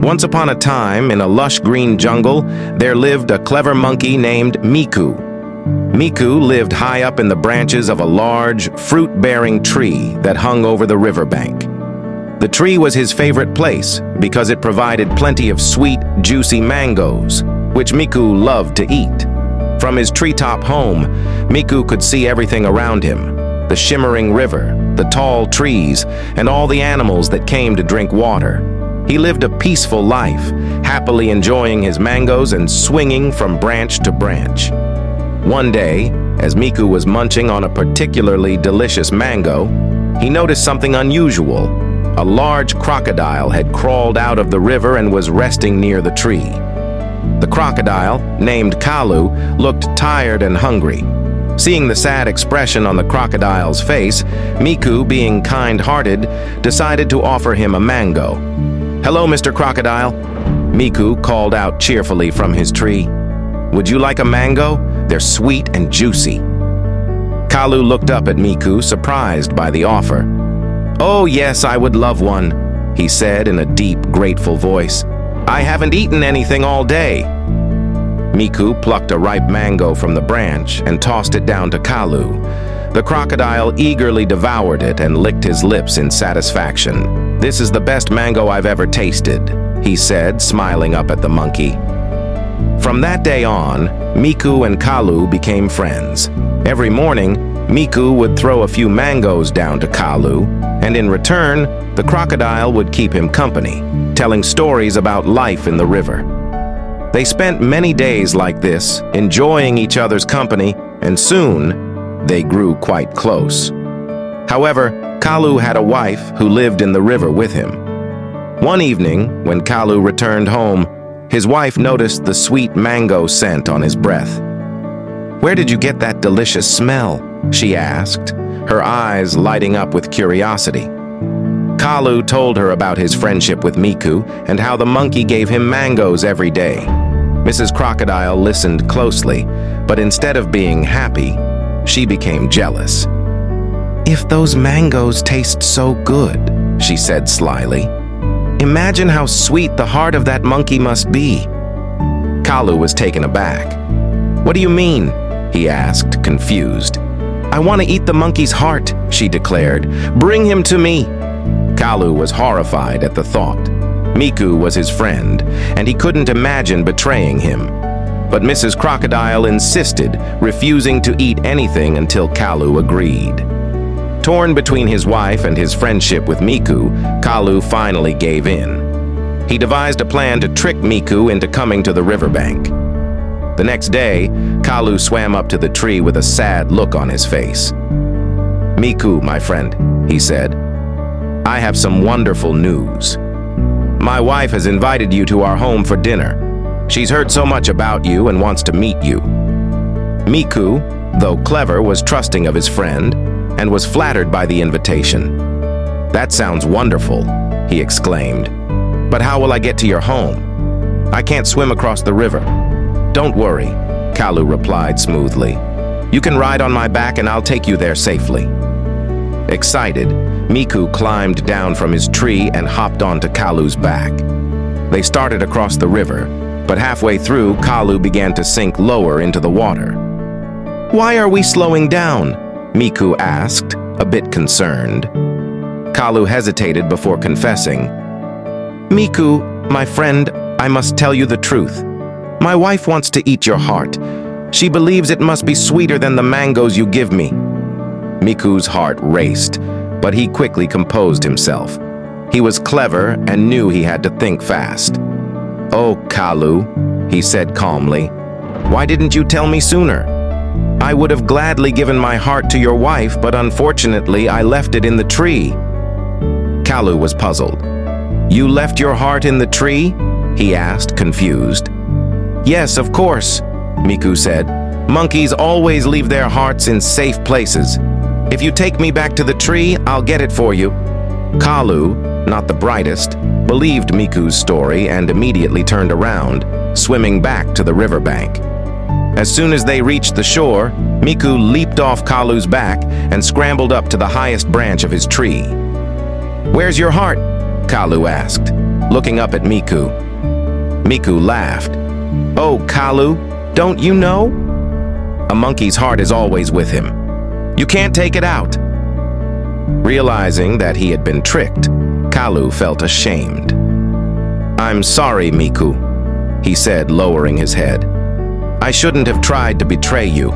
Once upon a time, in a lush green jungle, there lived a clever monkey named Miku. Miku lived high up in the branches of a large, fruit-bearing tree that hung over the riverbank. The tree was his favorite place because it provided plenty of sweet, juicy mangoes, which Miku loved to eat. From his treetop home, Miku could see everything around him: the shimmering river, the tall trees, and all the animals that came to drink water. He lived a peaceful life, happily enjoying his mangoes and swinging from branch to branch. One day, as Miku was munching on a particularly delicious mango, he noticed something unusual. A large crocodile had crawled out of the river and was resting near the tree. The crocodile, named Kalu, looked tired and hungry. Seeing the sad expression on the crocodile's face, Miku, being kind-hearted, decided to offer him a mango. "Hello, Mr. Crocodile," Miku called out cheerfully from his tree. "Would you like a mango? They're sweet and juicy." Kalu looked up at Miku, surprised by the offer. "Oh, yes, I would love one," he said in a deep, grateful voice. "I haven't eaten anything all day." Miku plucked a ripe mango from the branch and tossed it down to Kalu. The crocodile eagerly devoured it and licked his lips in satisfaction. "This is the best mango I've ever tasted," he said, smiling up at the monkey. From that day on, Miku and Kalu became friends. Every morning, Miku would throw a few mangoes down to Kalu, and in return, the crocodile would keep him company, telling stories about life in the river. They spent many days like this, enjoying each other's company, and soon, they grew quite close. However, Kalu had a wife who lived in the river with him. One evening, when Kalu returned home, his wife noticed the sweet mango scent on his breath. "Where did you get that delicious smell?" she asked, her eyes lighting up with curiosity. Kalu told her about his friendship with Miku and how the monkey gave him mangoes every day. Mrs. Crocodile listened closely, but instead of being happy, she became jealous. "If those mangoes taste so good," she said slyly, "imagine how sweet the heart of that monkey must be." Kalu was taken aback. "What do you mean?" he asked, confused. "I want to eat the monkey's heart," she declared. "Bring him to me." Kalu was horrified at the thought. Miku was his friend, and he couldn't imagine betraying him. But Mrs. Crocodile insisted, refusing to eat anything until Kalu agreed. Torn between his wife and his friendship with Miku, Kalu finally gave in. He devised a plan to trick Miku into coming to the riverbank. The next day, Kalu swam up to the tree with a sad look on his face. "Miku, my friend," he said, "I have some wonderful news. My wife has invited you to our home for dinner. She's heard so much about you and wants to meet you." Miku, though clever, was trusting of his friend and was flattered by the invitation. "That sounds wonderful," he exclaimed. "But how will I get to your home? I can't swim across the river." "Don't worry," Kalu replied smoothly. "You can ride on my back and I'll take you there safely." Excited, Miku climbed down from his tree and hopped onto Kalu's back. They started across the river, but halfway through, Kalu began to sink lower into the water. "Why are we slowing down?" Miku asked, a bit concerned. Kalu hesitated before confessing. "Miku, my friend, I must tell you the truth. My wife wants to eat your heart. She believes it must be sweeter than the mangoes you give me." Miku's heart raced, but he quickly composed himself. He was clever and knew he had to think fast. "Oh, Kalu," he said calmly, "why didn't you tell me sooner? I would have gladly given my heart to your wife, but unfortunately I left it in the tree." Kalu was puzzled. "You left your heart in the tree?" he asked, confused. "Yes, of course," Miku said. "Monkeys always leave their hearts in safe places. If you take me back to the tree, I'll get it for you." Kalu, not the brightest, believed Miku's story and immediately turned around, swimming back to the riverbank. As soon as they reached the shore, Miku leaped off Kalu's back and scrambled up to the highest branch of his tree. "Where's your heart?" Kalu asked. looking up at Miku. Miku laughed. "Oh, Kalu, don't you know? A monkey's heart is always with him. You can't take it out." Realizing that he had been tricked, Kalu felt ashamed. "I'm sorry, Miku," he said, lowering his head. "I shouldn't have tried to betray you.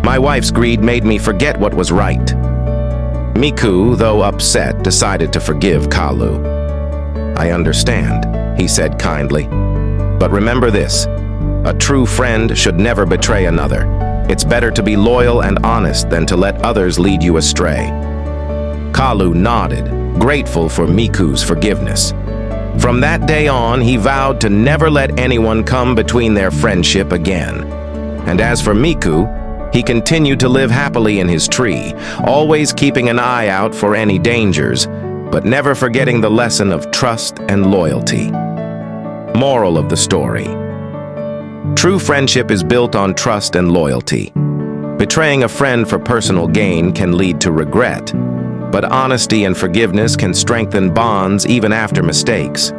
My wife's greed made me forget what was right." Miku, though upset, decided to forgive Kalu. "I understand," he said kindly. "But remember this, a true friend should never betray another. It's better to be loyal and honest than to let others lead you astray." Kalu nodded, grateful for Miku's forgiveness. From that day on, he vowed to never let anyone come between their friendship again. And as for Miku, he continued to live happily in his tree, always keeping an eye out for any dangers, but never forgetting the lesson of trust and loyalty. Moral of the story: true friendship is built on trust and loyalty. Betraying a friend for personal gain can lead to regret, but honesty and forgiveness can strengthen bonds even after mistakes.